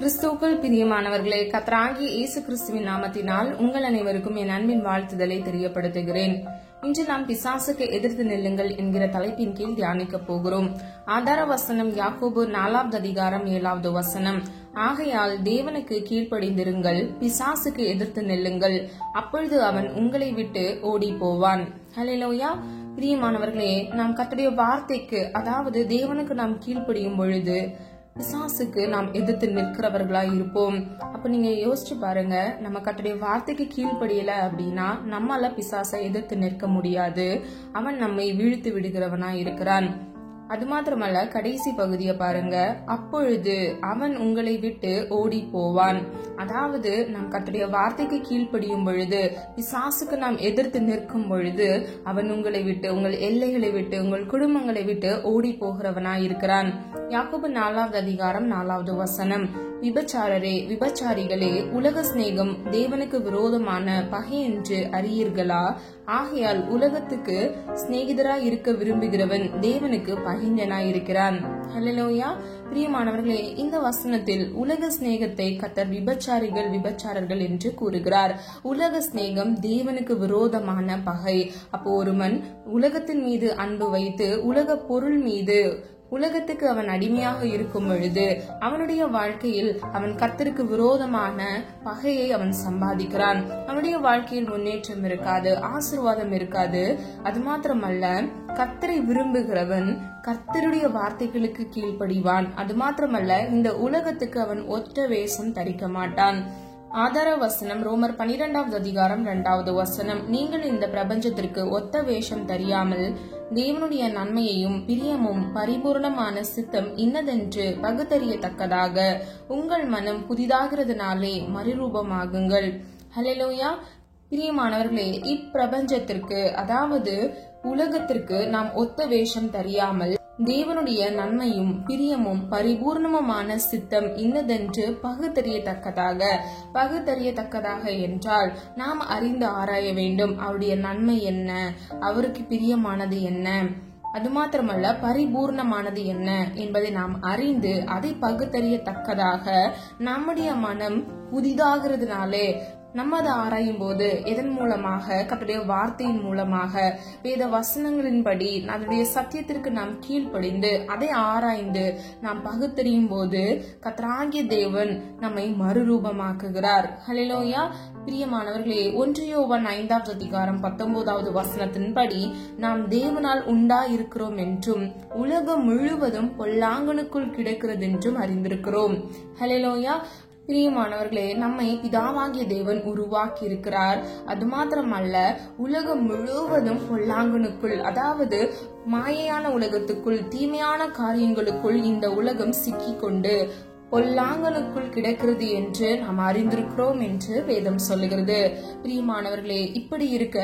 கிறிஸ்துவுக்குள் பிரியமானவர்களே, கர்த்தராகிய இயேசு கிறிஸ்துவின் நாமத்தினால் உங்கள் அனைவருக்கும் என் அன்பின் வாழ்த்துதலை தெரியப்படுத்துகிறேன். இன்று நாம் பிசாசுக்கு எதிர்த்து நில்லுங்கள் என்கிற தலைப்பின் கீழ் தியானிக்க போகிறோம். ஆதார வசனம் யாக்கோபு 4வது அதிகாரம் 7வது வசனம். ஆகையால் தேவனுக்கு கீழ்ப்படிந்திருங்கள், பிசாசுக்கு எதிர்த்து நில்லுங்கள், அப்பொழுது அவன் உங்களை விட்டு ஓடி போவான். ஹல்லேலூயா. பிரியமானவர்களே, நாம் கர்த்தருடைய வார்த்தைக்கு, அதாவது தேவனுக்கு நாம் கீழ்ப்படியும் பொழுது பிசாசுக்கு நாம் எதிர்த்து நிற்கிறவர்களா இருப்போம். அப்ப நீங்க யோசிச்சு பாருங்க, நம்ம கர்த்தருடைய வார்த்தைக்கு கீழ்ப்படியல அப்படின்னா நம்மால பிசாசை எதிர்த்து நிற்க முடியாது. அவன் நம்மை வீழ்த்து விடுகிறவனா இருக்கிறான். அது மாத்திரமல்ல, கடைசி பகுதியை பாருங்க, அப்பொழுது அவன் உங்களை விட்டு ஓடி போவான். அதாவது நாம் கர்த்தருடைய வார்த்தைக்கு கீழ்ப்படியும் பொழுது, பிசாசுக்கு நாம் எதிர்த்து நிற்கும் பொழுது அவன் உங்களை விட்டு, உங்கள் எல்லைகளை விட்டு, உங்கள் குடும்பங்களை விட்டு ஓடி போகிறவனா இருக்கிறான். யாக்கோபு 4வது அதிகாரம் 4வது வசனம். விபச்சாரரே, விபச்சாரிகளே, உலக சிநேகம் தேவனுக்கு விரோதமான பகை என்று அறியீர்களா? ஆகையால் உலகத்துக்கு சிநேகிதராய் இருக்க விரும்புகிறவன் தேவனுக்கு பகைஞனாய் இருக்கிறான். ஹல்லேலூயா. பிரியமானவர்களே, இந்த வசனத்தில் உலக சிநேகத்தை கர்த்தர் விபச்சாரர்கள் என்று கூறுகிறார். உலக சிநேகம் தேவனுக்கு விரோதமான பகை. அப்போ ஒருவன் உலகத்தின் மீது அன்பு வைத்து உலக பொருள் மீது, உலகத்துக்கு அவன் அடிமையாக இருக்கும் பொழுது அவனுடைய வாழ்க்கையில் அவன் கர்த்தருக்கு விரோதமான பகையை அவன் சம்பாதிக்கிறான். அவனுடைய வாழ்க்கையில் முன்னேற்றம் இருக்காது, ஆசீர்வாதம் இருக்காது. அது மாத்திரமல்ல, கர்த்தரை விரும்புகிறவன் கர்த்தருடைய வார்த்தைகளுக்கு கீழ்ப்படிவான். அது மாத்திரமல்ல, இந்த உலகத்துக்கு அவன் ஒற்ற வேஷம் தரிக்க மாட்டான். ஆதார வசனம் ரோமர் 12வது அதிகாரம் 2வது வசனம். நீங்கள் இந்த பிரபஞ்சத்திற்கு ஒத்த வேஷம் தெரியாமல் தேவனுடைய நன்மையையும் பிரியமும் பரிபூர்ணமான சித்தம் இன்னதென்று பகுத்தறியத்தக்கதாக உங்கள் மனம் புதிதாகிறதுனாலே மறுரூபமாகுங்கள். ஹல்லேலூயா. பிரியமானவர்களே, இப்பிரபஞ்சத்திற்கு, அதாவது உலகத்திற்கு நாம் ஒத்த வேஷம் தெரியாமல் தேவனுடைய நன்மையும் பிரியமும் பரிபூர்ணமான சித்தம் இன்னதென்று பகுத்தறியத்தக்கதாக என்றால் நாம் அறிந்து ஆராய வேண்டும். அவருடைய நன்மை என்ன, அவருக்கு பிரியமானது என்ன, அது மாத்திரமல்ல பரிபூர்ணமானது என்ன என்பதை நாம் அறிந்து அதை பகுத்தறியத்தக்கதாக நம்முடைய மனம் புதிதாகிறதுனாலே நம்ம அதை ஆராயும் போது எதன் மூலமாக? கர்த்தருடைய வார்த்தையின் மூலமாக, வேத வசனங்களின்படி அதனுடைய சத்தியத்திற்கு நாம் கீழ்ப்படிந்து அதை ஆராய்ந்து நாம் பகுத்தறியும் போது கர்த்தராகிய தேவன் நம்மை மறுரூபமாக்குகிறார். ஹல்லேலூயா. பிரியமானவர்களே, 1 யோவான் 5வது அதிகாரம் 19வது வசனத்தின்படி நாம் தேவனால் உண்டாயிருக்கிறோம் என்றும் உலகம் முழுவதும் பொல்லாங்கனுக்குள் கிடக்கிறது என்றும் அறிந்திருக்கிறோம். ஹல்லேலூயா. பிரியமானவர்களே, நம்மை பிதாவாகிய தேவன் உருவாக்கி இருக்கிறார். அது மாத்திரமல்ல, உலகம் முழுவதும் பொல்லாங்கனுக்குள், அதாவது மாயையான உலகத்துக்குள், தீமையான காரியங்களுக்குள் இந்த உலகம் சிக்கிக்கொண்டு பொல்லாங்கனுக்குள் கிடக்கிறது என்று நாம் அறிந்திருக்கிறோம் என்று வேதம் சொல்லுகிறது. பிரியமானவர்களே, இப்படி இருக்க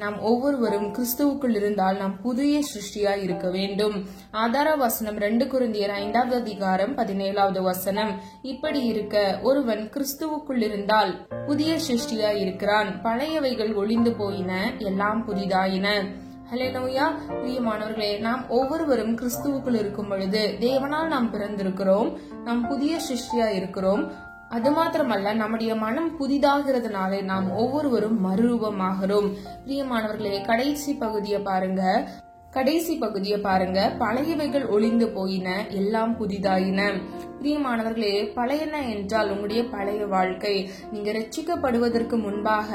நாம் ஒவ்வொருவரும் கிறிஸ்துவுக்குள் இருந்தால் நாம் புதிய சிருஷ்டியா இருக்க வேண்டும். ஆதார வசனம் 2 கொரிந்தியர் 5வது அதிகாரம் 17வது வசனம். இப்படி இருக்க ஒருவன் கிறிஸ்துவுக்குள் இருந்தால் புதிய சிருஷ்டியா இருக்கிறான், பழையவைகள் ஒளிந்து போயின, எல்லாம் புதிதாயின. ஹல்லேலூயா. பிரியமானவர்களே, நாம் ஒவ்வொருவரும் கிறிஸ்துவுக்குள் இருக்கும் பொழுது தேவனால் நாம் பிறந்திருக்கிறோம், நாம் புதிய சிருஷ்டியா இருக்கிறோம். அது மாத்திரமல்ல, நம்முடைய மனம் புதிதாகிறதுனாலே நாம் ஒவ்வொருவரும் மறுரூபமாகிறோம். பிரியமானவர்களே, கடைசி பகுதியை பாருங்க. பழையவைகள் ஒளிந்து போயின, எல்லாம் புதிதாயின. பிரியமானவர்களே, பழையன என்றால் உங்களுடைய பழைய வாழ்க்கை. நீங்க ரட்சிக்கப்படுவதற்கு முன்பாக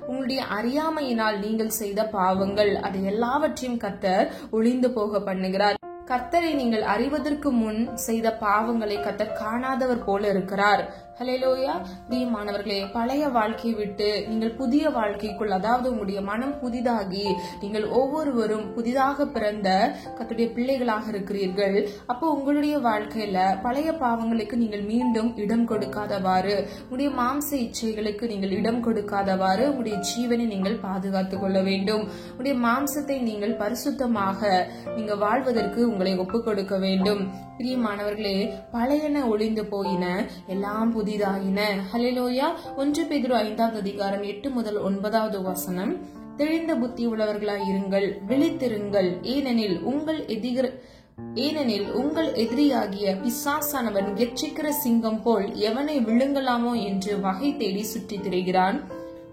உங்களுடைய அறியாமையினால் நீங்கள் செய்த பாவங்கள், அது எல்லாவற்றையும் கர்த்தர் ஒளிந்து போக பண்ணுகிறார். கர்த்தரை நீங்கள் அறிவதற்கு முன் செய்த பாவங்களை கர்த்தர் காணாதவர் போல இருக்கிறார். ஹல்லேலூயா. பிரியமானவர்களே, பழைய வாழ்க்கையை விட்டு நீங்கள் புதிய வாழ்க்கைக்குள், அதாவது உங்களுடைய மனம் புதிதாகி நீங்கள் ஒவ்வொருவரும் புதிதாக பிறந்த கர்த்தருடைய பிள்ளைகளாக இருக்கிறீர்கள். அப்போ உங்களுடைய வாழ்க்கையில பழைய பாவங்களுக்கு நீங்கள் மீண்டும் இடம் கொடுக்காதவாறு, உங்களுடைய மாம்ச இச்சைகளுக்கு நீங்கள் இடம் கொடுக்காதவாறு உங்களுடைய ஜீவனை நீங்கள் பாதுகாத்துக் கொள்ள வேண்டும். உங்களுடைய மாம்சத்தை நீங்கள் பரிசுத்தமாக நீங்க வாழ்வதற்கு உங்களை ஒப்புக் கொடுக்க வேண்டும். பிரியமானவர்களே, பழையன ஒளிந்து போயின, எல்லாம் புதிதாயின. ஹல்லேலூயா. 1 பேதுரு 5வது அதிகாரம் 8 முதல் 9வது வசனம். தெளிந்த புத்தி உள்ளவர்களாய் இருங்கள், விழித்திருங்கள், ஏனெனில் ஏனெனில் உங்கள் எதிரியாகிய பிசாசானவன் கெர்ச்சிக்கிற சிங்கம் போல் எவனை விழுங்கலாமோ என்று வகை தேடி சுற்றித் திரிகிறான்.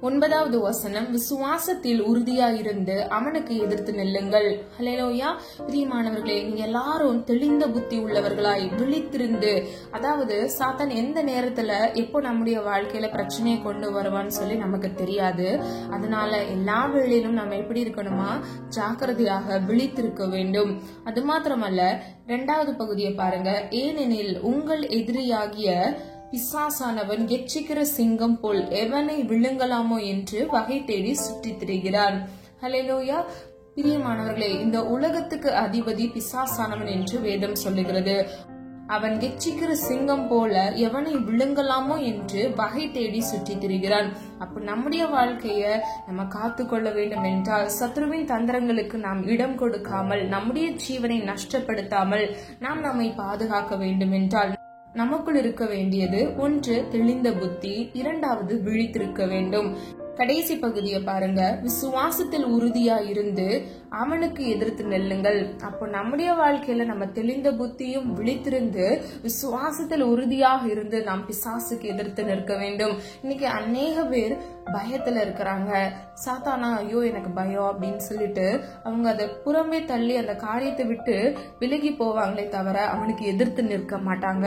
9வது வசனம், விசுவாசத்தில் உறுதியாயிருந்து அவனுக்கு எதிர்த்து நில்லுங்கள். ஹல்லேலூயா. பிரியமானவர்களே, நீங்க எல்லாரும் தெளிந்த புத்தி உள்ளவர்களாய் விழித்திருந்து, அதாவது சாத்தான் எந்த நேரத்துல எப்போ நம்முடைய வாழ்க்கையில பிரச்சனையை கொண்டு வருவான்னு சொல்லி நமக்கு தெரியாது. அதனால எல்லா வேளையிலும் நம்ம எப்படி இருக்கணுமா, ஜாக்கிரதையாக விழித்திருக்க வேண்டும். அது மாத்திரமல்ல, 2வது பகுதியை பாருங்க. ஏனெனில் உங்கள் எதிரியாகிய பிசாசானவன் கெர்ச்சிக்கிற சிங்கம் போல் எவனை விழுங்கலாமோ என்று வகை தேடி சுற்றித் திரிகிறான். ஹல்லேலூயா. பிரியமானவர்களே, இந்த உலகத்துக்கு அதிபதி பிசாசானவன் என்று வேதம் சொல்லுகிறது. அவன் கெர்ச்சிக்கிற சிங்கம் போல எவனை விழுங்கலாமோ என்று வகை தேடி சுற்றி திரிகிறான். அப்ப நம்முடைய வாழ்க்கைய நம்ம காத்து கொள்ள வேண்டும் என்றால், சத்ருவின் தந்திரங்களுக்கு நாம் இடம் கொடுக்காமல், நம்முடைய ஜீவனை நஷ்டப்படுத்தாமல் நாம் நம்மை பாதுகாக்க வேண்டும் என்றால், நமக்குள் இருக்க வேண்டியது 1 தெளிந்த புத்தி, 2வது விழித்திருக்க வேண்டும். கடைசி பகுதியை பாருங்க. விசுவாசத்தில் உறுதியா இருந்து அவனுக்கு எதிர்த்து நெல்லுங்கள். அப்போ நம்முடைய வாழ்க்கையில நம்ம தெளிந்த புத்தியும் விழித்திருந்து விசுவாசத்தில் உறுதியாக இருந்து நாம் பிசாசுக்கு எதிர்த்து நிற்க வேண்டும். இன்னைக்கு அநேக பேர் பயத்துல இருக்கிறாங்க. சாத்தானா, ஐயோ எனக்கு பயம் அப்படின்னு சொல்லிட்டு அவங்க அதை புறம்பே தள்ளி அந்த காரியத்தை விட்டு விலகி போவாங்களே தவிர அவனுக்கு எதிர்த்து நிற்க மாட்டாங்க.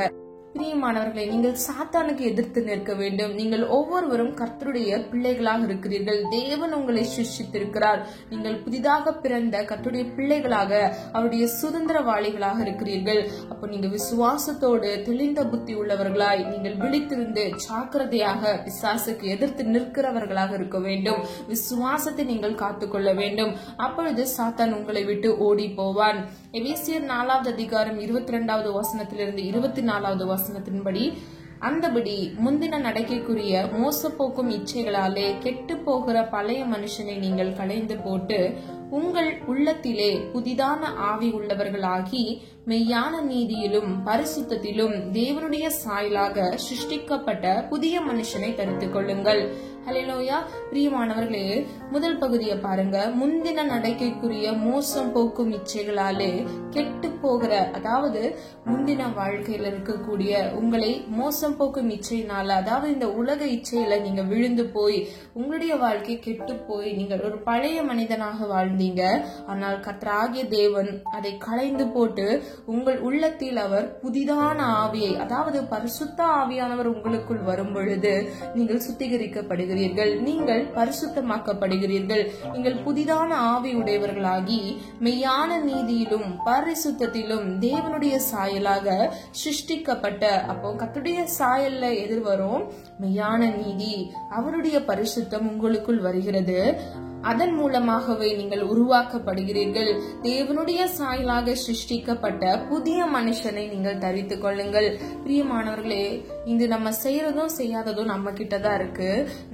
பிரியமானவர்களை, நீங்கள் சாத்தானுக்கு எதிர்த்து நிற்க வேண்டும். நீங்கள் ஒவ்வொருவரும் கர்த்தருடைய பிள்ளைகளாக இருக்கிறீர்கள். தேவன் உங்களை சிருஷ்டித்திருக்கிறார். நீங்கள் புதிதாக பிறந்த கர்த்தருடைய பிள்ளைகளாக, அவருடைய சுதந்திரவாளிகளாக இருக்கிறீர்கள். அப்போ நீங்க விசுவாசத்தோடு தெளிந்த புத்தி உள்ளவர்களாய் நீங்கள் விழித்திருந்து ஜாக்கிரதையாக பிசாசுக்கு எதிர்த்து நிற்கிறவர்களாக இருக்க வேண்டும். விசுவாசத்தை நீங்கள் காத்துக்கொள்ள வேண்டும். அப்பொழுது சாத்தான் உங்களை விட்டு ஓடி போவான். எபேசியர் 4வது அதிகாரம் 22வது வசனத்திலிருந்து 24வது வசனத்தின்படி, அந்தபடி முந்தின நடக்கைக்குரிய மோசப்போக்கும் இச்சைகளாலே கெட்டு போகிற பழைய மனுஷனை நீங்கள் களைந்து போட்டு உங்கள் உள்ளத்திலே புதிதான ஆவி உள்ளவர்களாகி மெய்யான நீதியிலும் பரிசுத்தத்திலும் தேவனுடைய சாயலாக சிருஷ்டிக்கப்பட்ட புதிய மனுஷனை தரித்துக் கொள்ளுங்கள். ஹல்லேலூயா. பிரியமானவர்களே, முதல் பகுதியை பாருங்க. முந்தின நடக்கைக்குரிய மோசம் போக்கும் இச்சைகளாலே கெட்டு போகிற, அதாவது முந்தின வாழ்க்கையில இருக்கக்கூடிய உங்களை மோசம் போக்கும் இச்சையினால, அதாவது இந்த உலக இச்சையில நீங்க விழுந்து போய் உங்களுடைய வாழ்க்கை கெட்டு போய் நீங்கள் ஒரு பழைய மனிதனாக வாழ்ந்தீங்க. ஆனால் கர்த்தராகிய தேவன் அதை களைந்து போட்டு உங்கள் உள்ளத்தில் அவர் புதிதான ஆவியை, அதாவது பரிசுத்த ஆவியானவர் உங்களுக்குள் வரும் பொழுது நீங்கள் சுத்திகரிக்கப்படுகிறீர்கள், நீங்கள் பரிசுத்தமாக்கப்படுகிறீர்கள். நீங்கள் புதிதான ஆவி உடையவர்களாகி மெய்யான நீதியிலும் பரிசுத்தத்திலும் தேவனுடைய சாயலாக சிருஷ்டிக்கப்பட்ட, அப்போ கர்த்தருடைய சாயல்ல எதிர் வரும் மெய்யான நீதி, அவருடைய பரிசுத்தம் உங்களுக்குள் வருகிறது. அதன் மூலமாகவே நீங்கள் உருவாக்கப்படுகிறீர்கள். தேவனுடைய சாயலாக சிருஷ்டிக்கப்பட்ட புதிய மனுஷனை நீங்கள் தரித்துக் கொள்ளுங்கள். பிரியமானவர்களே, இது நம்ம செய்யறதும் செய்யாததும் நம்ம கிட்டதான் இருக்கு.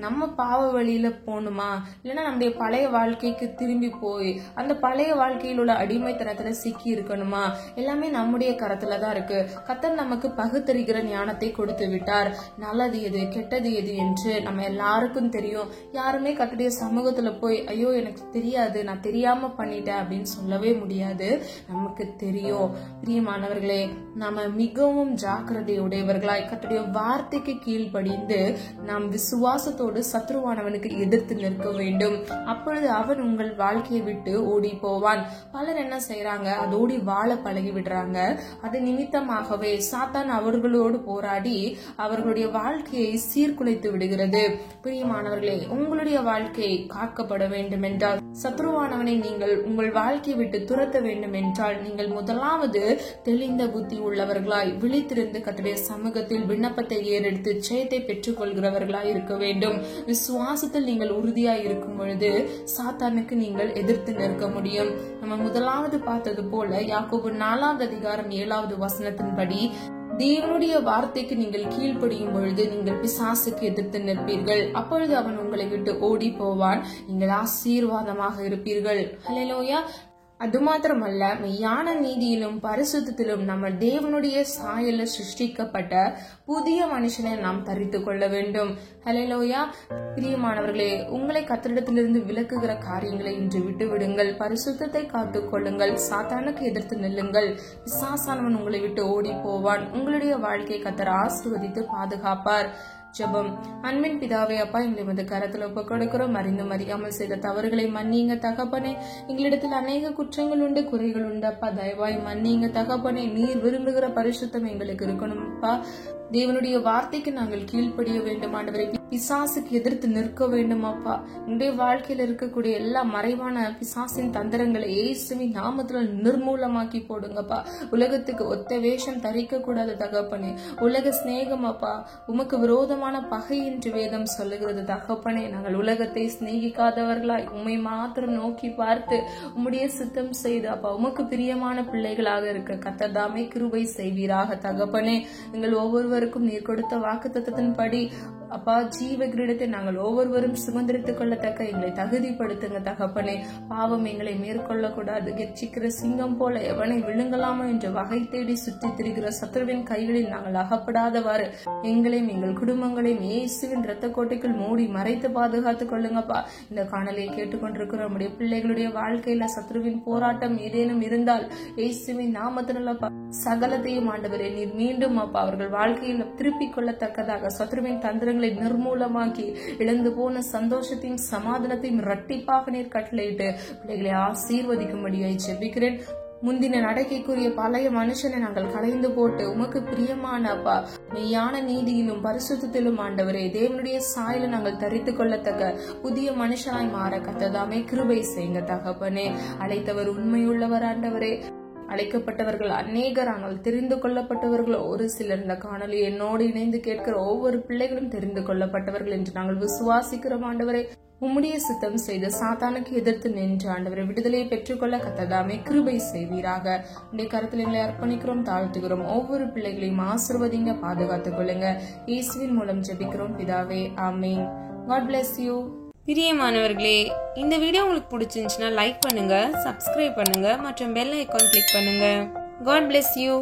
நம்ம பாவ வழியில போகணுமா, இல்லைன்னா நம்முடைய பழைய வாழ்க்கைக்கு திரும்பி போய் அந்த பழைய வாழ்க்கையில் உள்ள அடிமைத்தனத்துல சிக்கி இருக்கணுமா, எல்லாமே நம்முடைய கரத்துலதான் இருக்கு. கர்த்தர் நமக்கு பகுத்தறிகிற ஞானத்தை கொடுத்து விட்டார். நல்லது எது கெட்டது எது என்று நம்ம எல்லாருக்கும் தெரியும். யாருமே கர்த்தருடைய சமூகத்துல போய் ஐயோ எனக்கு தெரியாது, நான் தெரியாம பண்ணிட்டேன் அப்படின்னு சொல்லவே முடியாது. நமக்கு தெரியும். பிரியமானவர்களே, நாம மிகவும் ஜாக்கிரதையுடையவர்களாய் கர்த்தருடைய வார்த்தைக்கு கீழ்ப்படிந்து நாம் விசுவாசத்தோடு சத்ருவானவனுக்கு எதிர்த்து நிற்க வேண்டும். அப்பொழுது அவன் உங்கள் வாழ்க்கையை விட்டு ஓடி போவான். பலர் என்ன செய்யறாங்க, அதோடி வாழ பழகி விடுறாங்க. அது நிமித்தமாகவே சாத்தான் அவர்களோடு போராடி அவர்களுடைய வாழ்க்கையை சீர்குலைத்து விடுகிறது. பிரியமானவர்களே, உங்களுடைய வாழ்க்கை காக்கப்பட வேண்டும் என்றால், சத்ருவானவனை நீங்கள் உங்கள் வாழ்க்கையை விட்டு துரத்த வேண்டும் என்றால், நீங்கள் முதலாவது தெளிந்த புத்தி உள்ளவர்களாய் விழித்திருந்து கர்த்தருடைய சமூகத்தில் விண்ணப்பத்தை ஏறெடுத்து ஜெயத்தை பெற்றுக் கொள்கிறவர்களாய் இருக்க வேண்டும். விசுவாசத்தில் நீங்கள் உறுதியாய் இருக்கும் பொழுது சாத்தானுக்கு நீங்கள் எதிர்த்து நிற்க முடியும். நம்ம முதலாவது பார்த்தது போல யாக்கோபு 4வது அதிகாரம் 7வது வசனத்தின்படி, தேவனுடைய வார்த்தைக்கு நீங்கள் கீழ்ப்படியும் பொழுது நீங்கள் பிசாசுக்கு எதிர்த்து நிற்பீர்கள். அப்பொழுது அவன் உங்களை விட்டு ஓடி போவான். நீங்கள் ஆசீர்வாதமாக இருப்பீர்கள். ஹல்லேலூயா. அது மாத்திரமல்ல, மெய்யான நீதியிலும் பரிசுத்தத்திலும் நம்ம தேவனுடைய சாயல சிருஷ்டிக்கப்பட்ட புதிய மனுஷனை நாம் தரித்து கொள்ள வேண்டும். ஹல்லேலூயா. பிரியமானவர்களே, உங்களை கர்த்தரிடத்திலிருந்து விலக்குகிற காரியங்களை இன்று விட்டு விடுங்கள். பரிசுத்தத்தை காத்துக் கொள்ளுங்கள். சாத்தானுக்கு எதிர்த்து நில்லுங்கள். பிசாசானவன் உங்களை விட்டு ஓடி போவான். உங்களுடைய வாழ்க்கையை கர்த்தர் ஆசீர்வதித்து பாதுகாப்பார். ஜெபம். அன்பின் பிதாவே, அப்பா, எங்களை வந்து கரத்துல ஒப்பு கொடுக்கிறோம். அறிந்தும் அறியாமல் செய்த தவறுகளை மன்னிங்க தகப்பனே. எங்களிடத்தில் அநேக குற்றங்கள் உண்டு, குறைகள் உண்டு அப்பா. தயவாய் மன்னிங்க தகப்பனே. நீர் விரும்புகிற பரிசுத்தம் எங்களுக்கு இருக்கணும் அப்பா. தேவனுடைய வார்த்தைக்கு நாங்கள் கீழ்ப்படிய வேண்டும் ஆண்டவரே. பிசாசுக்கு எதிர்த்து நிற்க வேண்டும் அப்பா. என்னுடைய வாழ்க்கையில இருக்கக்கூடிய எல்லா மறைவான பிசாசின் தந்திரங்களை இயேசுவின் நாமத்துல நிர்மூலமாக்கி போடுங்கப்பா. உலகத்துக்கு ஒத்த வேஷம் தரிக்க கூடாது தகப்பனே. உலக சிநேகம் அப்பா உமக்கு விரோதமான பகை என்று வேதம் சொல்லுகிறது தகப்பனே. நாங்கள் உலகத்தை சிநேகிக்காதவர்களாய் உம்மை மாத்திரம் நோக்கி பார்த்து உம்முடைய சித்தம் செய்து அப்பா உமக்கு பிரியமான பிள்ளைகளாக இருக்க கர்த்தர் தாமே கிருபை செய்வீராக தகப்பனே. எங்கள் ஒவ்வொருவருக்கும் நீர் கொடுத்த வாக்குத்தத்தத்தின்படி அப்பா ஜீவ கிரீடத்தை நாங்கள் ஒவ்வொருவரும் சுதந்திரித்துக் கொள்ளத்தக்க எங்களை தகுதிப்படுத்துங்க தகப்பனே. பாவம் எங்களை மேற்கொள்ள கூடாது. கெர்ச்சிக்கிற சிங்கம் போல எவனை விழுங்கலாமோ என்ற வகை தேடி சுற்றி திரிகிற சத்துருவின் கைகளில் நாங்கள் அகப்படாதவாறு எங்களையும் எங்கள் குடும்பங்களையும் இயேசுவின் இரத்த கோட்டைக்குள் மூடி மறைத்து பாதுகாத்துக் கொள்ளுங்கப்பா. இந்த காணொலியை கேட்டுக்கொண்டிருக்கிற நம்முடைய பிள்ளைகளுடைய வாழ்க்கையில சத்துருவின் போராட்டம் ஏதேனும் இருந்தால் இயேசுவின் நாமத்தினால சகலத்தையும் ஆண்டவரே நீர் மீண்டும் அப்பா அவர்கள் வாழ்க்கையில திருப்பிக் கொள்ளத்தக்கதாக சத்துருவின் தந்திரங்களை நிர்மூலமாக்கி இழந்து போன சந்தோஷத்தையும் சமாதானத்தையும் இரட்டிப்பாக நீர் கட்டளையிட்டு பிள்ளைகளை ஆசீர்வதிக்கும்படியாய் ஜெபிக்கிறேன். முந்தின நடக்கைக்குரிய பழைய மனுஷனை நாங்கள் களைந்து போட்டு உமக்கு பிரியமான அப்பா மெய்யான நீதியிலும் பரிசுத்தத்திலும் ஆண்டவரே தேவனுடைய சாயல நாங்கள் தரித்து கொள்ளத்தக்க புதிய மனுஷனாய் மாற கர்த்ததாமே கிருபை செய்யுங்க தகப்பனே. அழைத்தவர் உண்மையுள்ளவர் ஆண்டவரே. அழைக்கப்பட்டவர்கள் அநேகர், ஆனால் தெரிந்து கொள்ளப்பட்டவர்கள் ஒரு சிலர். இந்த காணொலி என்னோடு இணைந்து கேட்கிற ஒவ்வொரு பிள்ளைகளும் தெரிந்து கொள்ளப்பட்டவர்கள் என்று நாங்கள் விசுவாசிக்கிறோம் ஆண்டவரே. உம்முடைய சித்தம் செய்து சாத்தானுக்கு எதிர்த்து நின்று ஆண்டவரை விடுதலையை பெற்றுக்கொள்ள கர்த்ததாமே கிருபை செய்வீராக. உடைய கருத்தில் எங்களை அர்ப்பணிக்கிறோம், தாழ்த்துகிறோம். ஒவ்வொரு பிள்ளைகளையும் ஆசீர்வதிங்க, பாதுகாத்துக் கொள்ளுங்க. இயேசுவின் மூலம் ஜெபிக்கிறோம் பிதாவே, ஆமென். God bless you. பிரியமானவர்களே, இந்த வீடியோ உங்களுக்கு பிடிச்சிருந்துச்சுன்னா லைக் பண்ணுங்க, சப்ஸ்கிரைப் பண்ணுங்க மற்றும் பெல் ஐகான் கிளிக் பண்ணுங்க. God bless you.